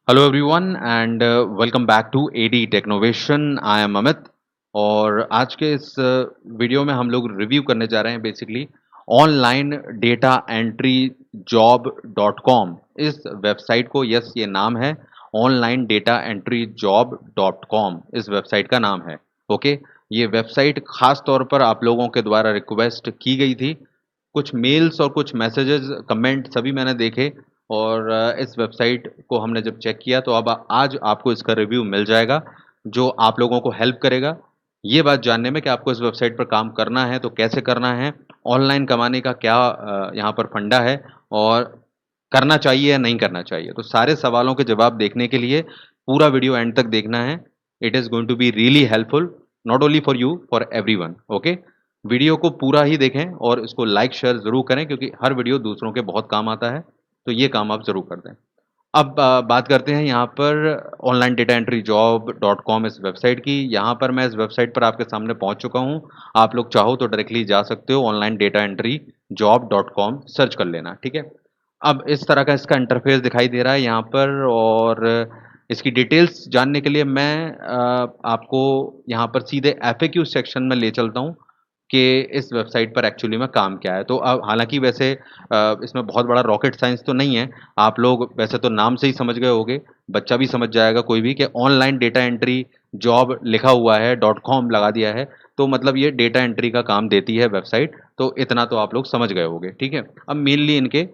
Hello everyone and welcome back to AD Technovation. I am Amit और आज के इस वीडियो में हम लोग रिव्यू करने जा रहे हैं basically online data entry job dot com इस वेबसाइट को। यस, ये नाम है online data entry job dot com, इस वेबसाइट का नाम है। ओके, ये वेबसाइट खास तौर पर आप लोगों के द्वारा रिक्वेस्ट की गई थी। कुछ मेल्स और कुछ मैसेजेस कमेंट सभी मैंने देखे और इस वेबसाइट को हमने जब चेक किया तो अब आज आपको इसका रिव्यू मिल जाएगा जो आप लोगों को हेल्प करेगा ये बात जानने में कि आपको इस वेबसाइट पर काम करना है तो कैसे करना है, ऑनलाइन कमाने का क्या यहाँ पर फंडा है और करना चाहिए या नहीं करना चाहिए। तो सारे सवालों के जवाब देखने के लिए पूरा वीडियो एंड तक देखना है। It is going to be really helpful, not only for you, for everyone. Okay, video को पूरा ही देखें और इसको लाइक शेयर ज़रूर करें क्योंकि हर वीडियो दूसरों के बहुत काम आता है, तो ये काम आप ज़रूर कर दें। अब बात करते हैं यहाँ पर online data entry job dot com इस वेबसाइट की। यहाँ पर मैं इस वेबसाइट पर आपके सामने पहुँच चुका हूँ। आप लोग चाहो तो डायरेक्टली जा सकते हो, online data entry job dot com search कर लेना, ठीक है। अब इस तरह का इसका इंटरफेस दिखाई दे रहा है यहाँ पर और इसकी डिटेल्स जानने के लिए मैं आपको यहाँ पर सीधे एफएक्यू सेक्शन में ले चलता हूँ कि इस वेबसाइट पर एक्चुअली में काम क्या है। तो अब हालाँकि वैसे इसमें बहुत बड़ा रॉकेट साइंस तो नहीं है। आप लोग वैसे तो नाम से ही समझ गए होंगे, बच्चा भी समझ जाएगा कोई भी कि ऑनलाइन डेटा एंट्री जॉब लिखा हुआ है, डॉट कॉम लगा दिया है, तो मतलब ये डेटा एंट्री का काम देती है वेबसाइट। तो इतना तो आप लोग समझ गए होंगे, ठीक है। अब मेनली इनके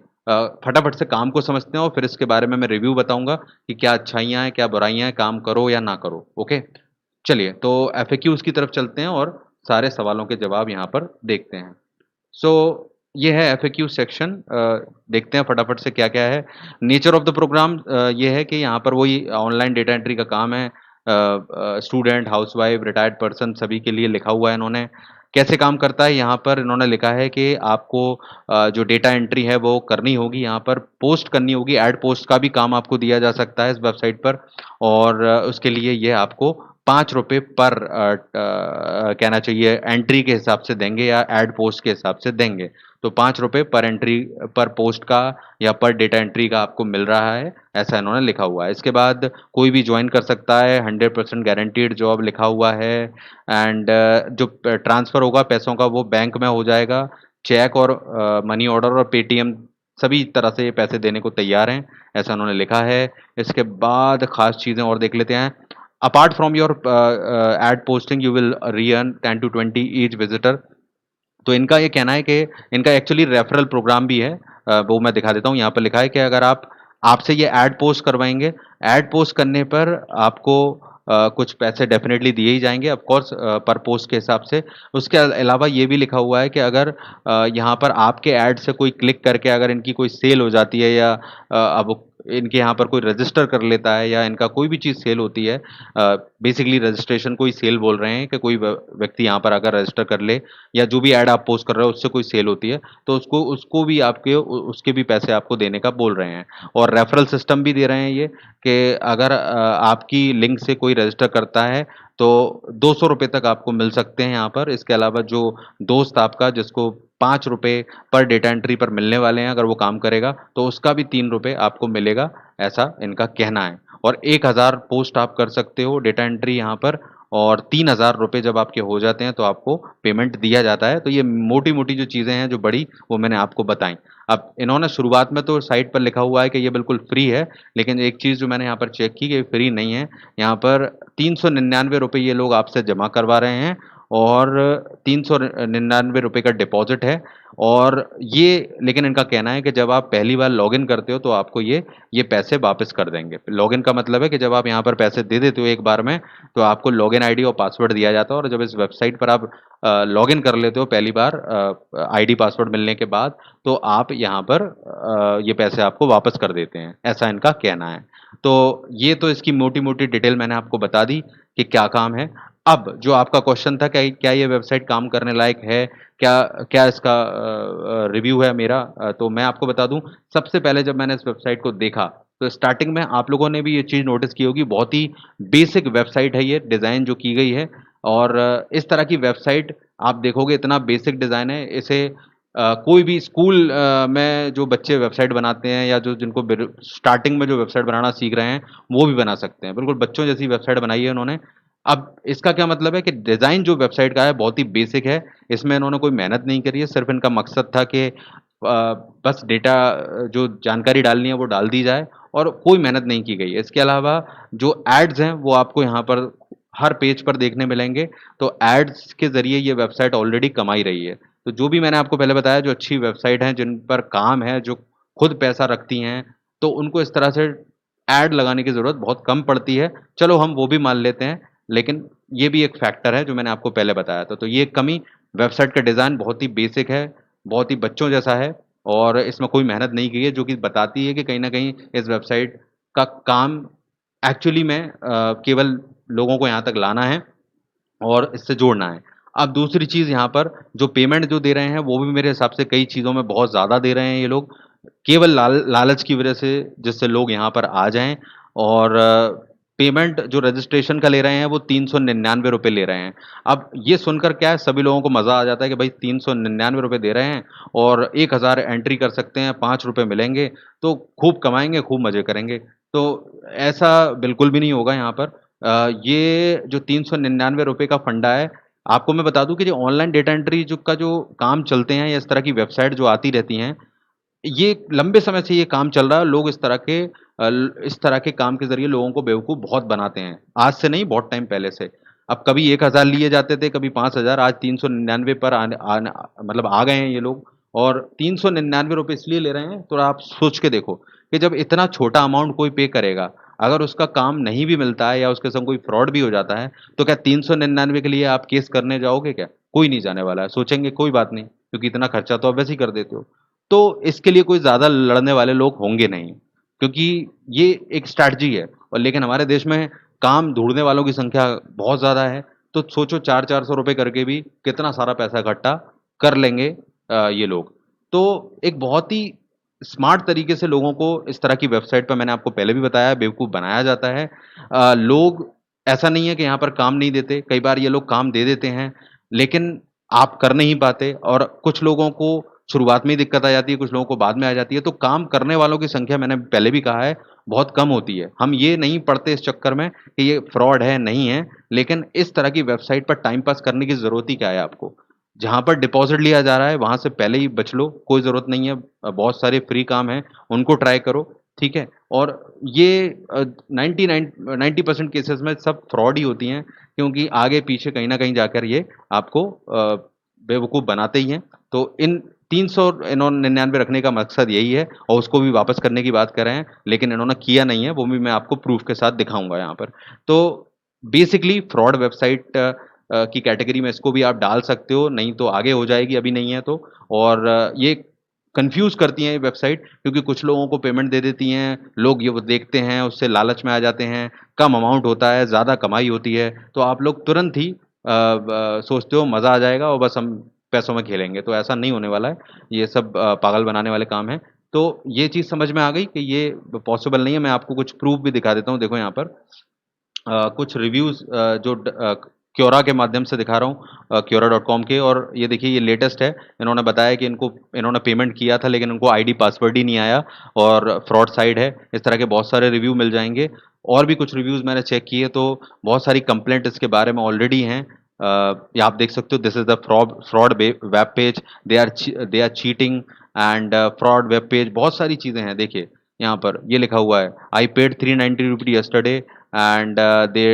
फटाफट से काम को समझते हैं और फिर इसके बारे में मैं रिव्यू बताऊँगा कि क्या अच्छाइयाँ हैं, क्या बुराइयाँ हैं, काम करो या ना करो, ओके। चलिए तो एफएक्यूज़ की तरफ चलते हैं और सारे सवालों के जवाब यहाँ पर देखते हैं। सो ये है एफएक्यू सेक्शन। देखते हैं फटाफट से क्या-क्या है। नेचर ऑफ द प्रोग्राम ये है कि यहाँ पर वही ऑनलाइन डेटा एंट्री का काम है। स्टूडेंट, हाउसवाइफ, रिटायर्ड पर्सन सभी के लिए लिखा हुआ है इन्होंने। कैसे काम करता है यहाँ पर इन्होंने लिखा है कि आपको जो डेटा एंट्री है वो करनी होगी, यहाँ पर पोस्ट करनी होगी, ऐड पोस्ट का भी काम आपको दिया जा सकता है इस वेबसाइट पर और उसके लिए ये आपको ₹5 पर कहना चाहिए एंट्री के हिसाब से देंगे या ऐड पोस्ट के हिसाब से देंगे। तो ₹5 पर एंट्री पर पोस्ट का या पर डेटा एंट्री का आपको मिल रहा है, ऐसा इन्होंने लिखा हुआ है। इसके बाद कोई भी जॉइन कर सकता है, 100% गारंटीड जॉब लिखा हुआ है एंड जो ट्रांसफ़र होगा पैसों का वो बैंक में हो जाएगा। चेक और मनी ऑर्डर और पेटीएम सभी तरह से ये पैसे देने को तैयार हैं, ऐसा उन्होंने लिखा है। इसके बाद ख़ास चीज़ें और देख लेते हैं। Apart from your ad posting you will re-earn 10 to 20 each visitor. तो इनका ये कहना है कि इनका एक्चुअली रेफरल प्रोग्राम भी है। वो मैं दिखा देता हूँ, यहाँ पर लिखा है कि अगर आपसे ये ऐड पोस्ट करवाएँगे, ऐड पोस्ट करने पर आपको कुछ पैसे डेफ़िनेटली दिए ही जाएँगे ऑफ़ कोर्स पर पोस्ट के हिसाब से। उसके अलावा ये भी लिखा हुआ है कि अगर यहाँ पर आपके ऐड से कोई क्लिक करके अगर इनकी कोई सेल हो जाती है या अब इनके यहाँ पर कोई रजिस्टर कर लेता है या इनका कोई भी चीज़ सेल होती है, बेसिकली रजिस्ट्रेशन को ही सेल बोल रहे हैं कि कोई व्यक्ति यहाँ पर आकर रजिस्टर कर ले या जो भी ऐड आप पोस्ट कर रहे हो उससे कोई सेल होती है, तो उसको उसको भी आपके उसके भी पैसे आपको देने का बोल रहे हैं। और रेफरल सिस्टम भी दे रहे हैं ये कि अगर आपकी लिंक से कोई रजिस्टर करता है तो ₹200 तक आपको मिल सकते हैं यहाँ पर। इसके अलावा जो दोस्त आपका जिसको ₹5 पर डेटा एंट्री पर मिलने वाले हैं अगर वो काम करेगा, तो उसका भी ₹3 आपको मिलेगा, ऐसा इनका कहना है। और 1000 पोस्ट आप कर सकते हो डेटा एंट्री यहाँ पर और ₹3000 जब आपके हो जाते हैं तो आपको पेमेंट दिया जाता है। तो ये मोटी-मोटी जो चीज़ें हैं जो बड़ी वो मैंने आपको बताई। अब इन्होंने शुरुआत में तो साइट पर लिखा हुआ है कि ये बिल्कुल फ्री है, लेकिन एक चीज़ जो मैंने यहाँ पर चेक की कि फ्री नहीं है। यहाँ पर ₹399 ये लोग आपसे जमा करवा रहे हैं और ₹399 का डिपॉज़िट है और ये लेकिन इनका कहना है कि जब आप पहली बार लॉगिन करते हो तो आपको ये पैसे वापस कर देंगे। लॉगिन का मतलब है कि जब आप यहाँ पर पैसे दे देते हो एक बार में, तो आपको लॉगिन आईडी और पासवर्ड दिया जाता है और जब इस वेबसाइट पर आप लॉगिन कर लेते हो पहली बार आईडी पासवर्ड मिलने के बाद, तो आप यहाँ पर ये पैसे आपको वापस कर देते हैं, ऐसा इनका कहना है। तो ये तो इसकी मोटी-मोटी डिटेल मैंने आपको बता दी कि क्या काम है। अब जो आपका क्वेश्चन था क्या क्या ये वेबसाइट काम करने लायक है? क्या क्या इसका रिव्यू है मेरा? तो मैं आपको बता दूँ, सबसे पहले जब मैंने इस वेबसाइट को देखा, तो स्टार्टिंग में आप लोगों ने भी ये चीज़ नोटिस की होगी, बहुत ही बेसिक वेबसाइट है ये, डिज़ाइन जो की गई है और इस तरह की वेबसाइट आप देखोगे इतना बेसिक डिज़ाइन है, इसे कोई भी स्कूल में जो बच्चे वेबसाइट बनाते हैं या जो जिनको स्टार्टिंग में जो वेबसाइट बनाना सीख रहे हैं, वो भी बना सकते हैं। बिल्कुल बच्चों जैसी वेबसाइट बनाई है उन्होंने। अब इसका क्या मतलब है कि डिज़ाइन जो वेबसाइट का है बहुत ही बेसिक है। इसमें इन्होंने कोई मेहनत नहीं करी है, सिर्फ़ इनका मकसद था कि बस डेटा जो जानकारी डालनी है वो डाल दी जाए और कोई मेहनत नहीं की गई है। इसके अलावा जो एड्स हैं वो आपको यहाँ पर हर पेज पर देखने मिलेंगे। तो एड्स के ज़रिए ये वेबसाइट ऑलरेडी कमा ही रही है। तो जो भी मैंने आपको पहले बताया जो अच्छी वेबसाइट हैं जिन पर काम है, जो खुद पैसा रखती हैं, तो उनको इस तरह से ऐड लगाने की ज़रूरत बहुत कम पड़ती है। चलो हम वो भी मान लेते हैं, लेकिन ये भी एक फैक्टर है जो मैंने आपको पहले बताया था। तो ये एक कमी वेबसाइट का डिज़ाइन बहुत ही बेसिक है, बहुत ही बच्चों जैसा है और इसमें कोई मेहनत नहीं की है जो कि बताती है कि कहीं न कहीं इस वेबसाइट का काम एक्चुअली में केवल लोगों को यहाँ तक लाना है और इससे जोड़ना है। अब दूसरी चीज़ यहाँ पर जो पेमेंट जो दे रहे हैं, वो भी मेरे हिसाब से कई चीज़ों में बहुत ज़्यादा दे रहे हैं ये लोग। केवल लालच की वजह से जिससे लोग यहाँ पर आ जाएँ और पेमेंट जो रजिस्ट्रेशन का ले रहे हैं, वो ₹399 ले रहे हैं। अब ये सुनकर क्या है सभी लोगों को मज़ा आ जाता है कि भाई ₹399 दे रहे हैं और 1000 एंट्री कर सकते हैं, ₹5 मिलेंगे, तो खूब कमाएँगे, खूब मज़े करेंगे। तो ऐसा बिल्कुल भी नहीं होगा यहाँ पर। ये जो ₹399 का फंडा है, आपको मैं बता दूँ कि जो ऑनलाइन डेटा एंट्री जो काम चलते हैं या इस तरह की वेबसाइट जो आती रहती हैं, ये लंबे समय से ये काम चल रहा है। लोग इस तरह के काम के ज़रिए लोगों को बेवकूफ़ बहुत बनाते हैं। आज से नहीं, बहुत टाइम पहले से। अब कभी 1000 लिए जाते थे, कभी 5000 आज 399 पर मतलब आ गए हैं ये लोग और ₹399 इसलिए ले रहे हैं, थोड़ा आप सोच के देखो कि जब इतना छोटा अमाउंट कोई पे करेगा, अगर उसका काम नहीं भी मिलता है या उसके संग कोई फ्रॉड भी हो जाता है, तो क्या 399 के लिए आप केस करने जाओगे क्या? कोई नहीं जाने वाला है। सोचेंगे कोई बात नहीं, क्योंकि इतना खर्चा तो आप वैसे ही कर देते हो। तो इसके लिए कोई ज़्यादा लड़ने वाले लोग होंगे नहीं, क्योंकि ये एक स्ट्रैटेजी है और लेकिन हमारे देश में काम ढूँढने वालों की संख्या बहुत ज़्यादा है, तो सोचो 4-4 सौ रुपए करके भी कितना सारा पैसा इकट्ठा कर लेंगे ये लोग। तो एक बहुत ही स्मार्ट तरीके से लोगों को इस तरह की वेबसाइट पे मैंने आपको पहले भी बताया बेवकूफ़ बनाया जाता है। लोग ऐसा नहीं है कि यहाँ पर काम नहीं देते, कई बार ये लोग काम दे देते हैं, लेकिन आप कर नहीं पाते और कुछ लोगों को शुरुआत में ही दिक्कत आ जाती है, कुछ लोगों को बाद में आ जाती है, तो काम करने वालों की संख्या मैंने पहले भी कहा है, बहुत कम होती है। हम ये नहीं पढ़ते इस चक्कर में कि ये फ्रॉड है, नहीं है, लेकिन इस तरह की वेबसाइट पर टाइम पास करने की ज़रूरत ही क्या है आपको? जहाँ पर डिपॉज़िट लिया जा रहा है, वहाँ से पहले ही बच लो, कोई ज़रूरत नहीं है। बहुत सारे फ्री काम हैं, उनको ट्राई करो, ठीक है? और ये 90% केसेज़ में सब फ्रॉड ही होती हैं, क्योंकि आगे-पीछे कहीं न कहीं जाकर ये आपको बेवकूफ़ बनाते ही हैं। तो इन 399 रखने का मकसद यही है और उसको भी वापस करने की बात कर रहे हैं, लेकिन इन्होंने किया नहीं है, वो भी मैं आपको प्रूफ़ के साथ दिखाऊँगा यहाँ पर। तो बेसिकली फ्रॉड वेबसाइट की कैटेगरी में इसको भी आप डाल सकते हो, नहीं तो आगे हो जाएगी, अभी नहीं है तो। और ये कन्फ्यूज़ करती हैं ये वेबसाइट क्योंकि कुछ लोगों को पेमेंट दे देती हैं, लोग ये वो देखते हैं, उससे लालच में आ जाते हैं, कम अमाउंट होता है, ज़्यादा कमाई होती है, तो आप लोग तुरंत ही सोचते हो मज़ा आ जाएगा और बस हम पैसों में खेलेंगे, तो ऐसा नहीं होने वाला है। ये सब पागल बनाने वाले काम हैं। तो ये चीज़ समझ में आ गई कि ये पॉसिबल नहीं है, मैं आपको कुछ प्रूफ़ भी दिखा देता हूँ, देखो यहाँ पर। कुछ रिव्यूज़ क्योरा के माध्यम से दिखा रहा हूँ क्योरा.com के और ये देखिए ये लेटेस्ट है। इन्होंने बताया कि इन्होंने पेमेंट किया था लेकिन उनको आईडी पासवर्ड ही नहीं आया और फ्रॉड साइट है। इस तरह के बहुत सारे रिव्यू मिल जाएँगे। और भी कुछ रिव्यूज़ मैंने चेक किए तो बहुत सारी कंप्लेंट इसके बारे में ऑलरेडी हैं। ये आप देख सकते हो this is the fraud web page, they are cheating and fraud web page बहुत सारी चीज़ें हैं देखिए, यहाँ पर ये लिखा हुआ है I paid ₹390 yesterday and they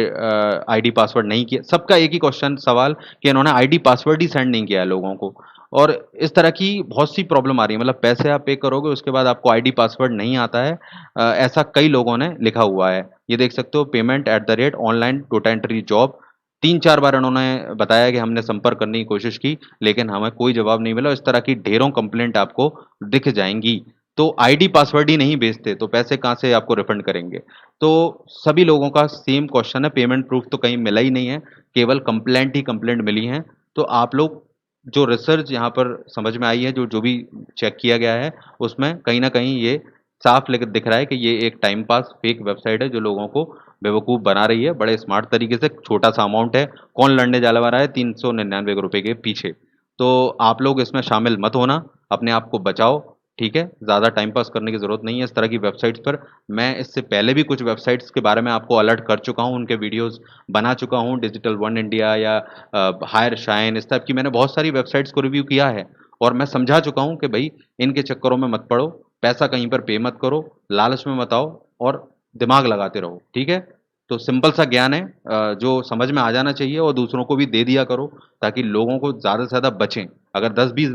ID password नहीं किया सबका एक ही क्वेश्चन सवाल कि इन्होंने आईडी पासवर्ड ही सेंड नहीं किया है लोगों को और इस तरह की बहुत सी प्रॉब्लम आ रही है मतलब पैसे आप पे करोगे उसके बाद आपको आईडी पासवर्ड नहीं आता है ऐसा कई लोगों ने लिखा हुआ है ये देख सकते हो payment at the rate online data entry job 3-4 बार इन्होंने बताया कि हमने संपर्क करने की कोशिश की लेकिन हमें कोई जवाब नहीं मिला इस तरह की ढेरों कंप्लेंट आपको दिख जाएंगी तो आईडी पासवर्ड ही नहीं भेजते तो पैसे कहाँ से आपको रिफंड करेंगे तो सभी लोगों का सेम क्वेश्चन है, पेमेंट प्रूफ तो कहीं मिला ही नहीं है, केवल कंप्लेंट ही कंप्लेंट मिली हैं। तो आप लोग जो रिसर्च यहाँ पर समझ में आई है, जो भी चेक किया गया है, उसमें कहीं न कहीं ये साफ लिख दिख रहा है कि ये एक टाइम पास फेक वेबसाइट है, जो लोगों को बेवकूफ़ बना रही है, बड़े स्मार्ट तरीके से, छोटा-सा अमाउंट है, कौन लड़ने जा रहा है ₹399 के पीछे। तो आप लोग इसमें शामिल मत होना, अपने आप को बचाओ, ठीक है? ज़्यादा टाइम पास करने की ज़रूरत नहीं है इस तरह की वेबसाइट्स पर। मैं इससे पहले भी कुछ वेबसाइट्स के बारे में आपको अलर्ट कर चुका हूँ, उनके वीडियोज़ बना चुका हूँ, डिजिटल वन इंडिया या हायर शाइन, इस टाइप की मैंने बहुत सारी वेबसाइट्स को रिव्यू किया है और मैं समझा चुका हूँ कि भई इनके चक्करों में मत पड़ो, पैसा कहीं पर पे मत करो, लालच में मत आओ और दिमाग लगाते रहो, ठीक है? तो सिंपल सा ज्ञान है, जो समझ में आ जाना चाहिए और दूसरों को भी दे दिया करो ताकि लोगों को ज़्यादा से ज़्यादा बचें। अगर 10-20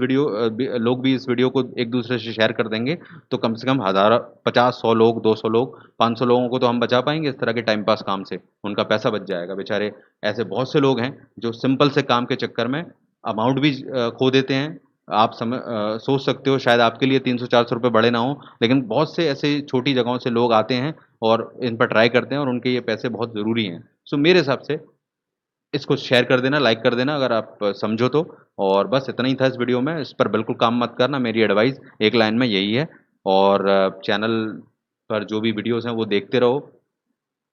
लोग भी इस वीडियो को एक दूसरे से शेयर कर देंगे तो कम से कम हज़ार 50-100 लोग, 200 लोग, 500 लोगों को तो हम बचा पाएँगे इस तरह के टाइम पास काम से। उनका पैसा बच जाएगा बेचारे। ऐसे बहुत से लोग हैं जो सिंपल से काम के चक्कर में अमाउंट भी खो देते हैं। आप सोच सकते हो शायद आपके लिए 300-400 रुपए बड़े ना हों, लेकिन बहुत से ऐसे छोटी जगहों से लोग आते हैं और इन पर ट्राई करते हैं और उनके ये पैसे बहुत ज़रूरी हैं। सो मेरे हिसाब से इसको शेयर कर देना, लाइक कर देना अगर आप समझो तो। और बस इतना ही था इस वीडियो में, इस पर बिल्कुल काम मत करना, मेरी एडवाइस एक लाइन में यही है। और चैनल पर जो भी वीडियोज़ हैं वो देखते रहो,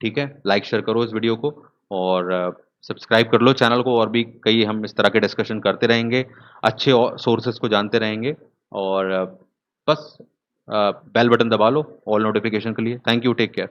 ठीक है? लाइक शेयर करो इस वीडियो को और सब्सक्राइब कर लो चैनल को, और भी कई हम इस तरह के डिस्कशन करते रहेंगे, अच्छे सोर्सेज़ को जानते रहेंगे और बस बेल बटन दबा लो ऑल नोटिफ़िकेशन के लिए। Thank you, take care.